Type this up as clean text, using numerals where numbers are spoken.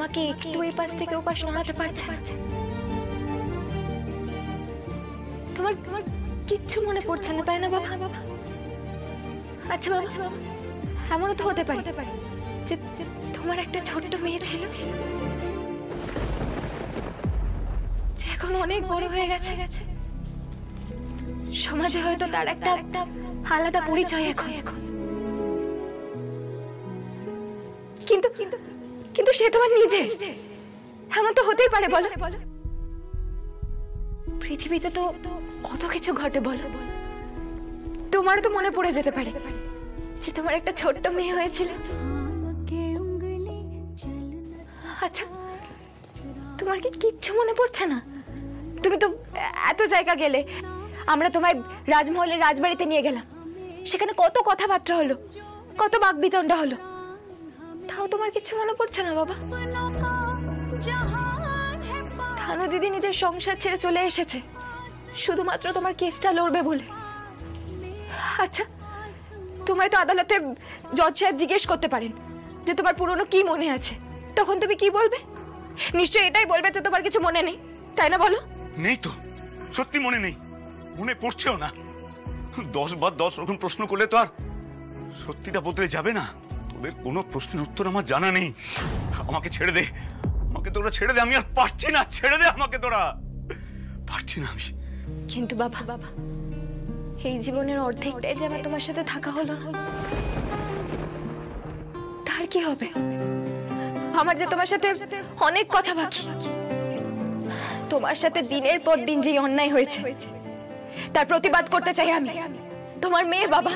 তোমাকে একটু এই পাশ থেকে ও পাশ নড়াতে পারছে না। তোমার তোমার কিচ্ছু মনে পড়ছে না, তাই না বাবা? আচ্ছা বাবা, এমনও তো হতে পারে যে তোমার একটা ছোট্ট মেয়ে ছিল যে এখন অনেক বড় হয়ে গেছে, সমাজে হয়তো তার একটা আলাদা পরিচয় এখন। কিন্তু কিন্তু কিন্তু সে তোমার নিজে, এমন তো হতেই পারে বলো? পৃথিবীতে তো কত কিছু ঘটে বলো, তোমারও তো মনে পড়ে যেতে পারে যে তোমার একটা ছোট্ট মেয়ে হয়েছিল। আচ্ছা, তোমার কি কিচ্ছু মনে পড়ছে না? তুমি তো এত জায়গা গেলে, আমরা তোমায় রাজমহলের রাজবাড়িতে নিয়ে গেলাম, সেখানে কত কথাবার্তা হলো, কত বাকবিতণ্ডা হলো, তাও তোমার কিচ্ছু মনে পড়ছে না বাবা? থানু দিদি নিজের সংসার ছেড়ে চলে এসেছে শুধুমাত্র তোমার কেসটা লড়বে বলে। আচ্ছা, তোমায় তো আদালতে জজ সাহেব জিজ্ঞেস করতে পারেন যে তোমার পুরনো কি মনে আছে, তখন তুমি কি বলবে? নিশ্চয়ই এটাই বলবে যে তোমার কিছু মনে নেই, তাই না? বলো। নেই তো, সত্যি মনে নেই, মনে পড়ছেও না। 10 বার 10 রকম প্রশ্ন করলে তো আর সত্যিটা বদলে যাবে না। তোদের কোনো প্রশ্নের উত্তর আমার জানা নেই। আমাকে ছেড়ে দে, আমাকে তোরা ছেড়ে দে, আমি আর পারছি না, ছেড়ে দে আমাকে, তোরা পারছি না আমি। কিন্তু বাবা, এই জীবনের অর্ধেকটাই যে আমার তোমার সাথে থাকা হলো, তার কি হবে? আমার যে তোমার সাথে অনেক কথা বাকি, তোমার সাথে দিনের পর দিন যে অন্যায় হয়েছে তার প্রতিবাদ করতে চাই আমি, তোমার মেয়ে বাবা।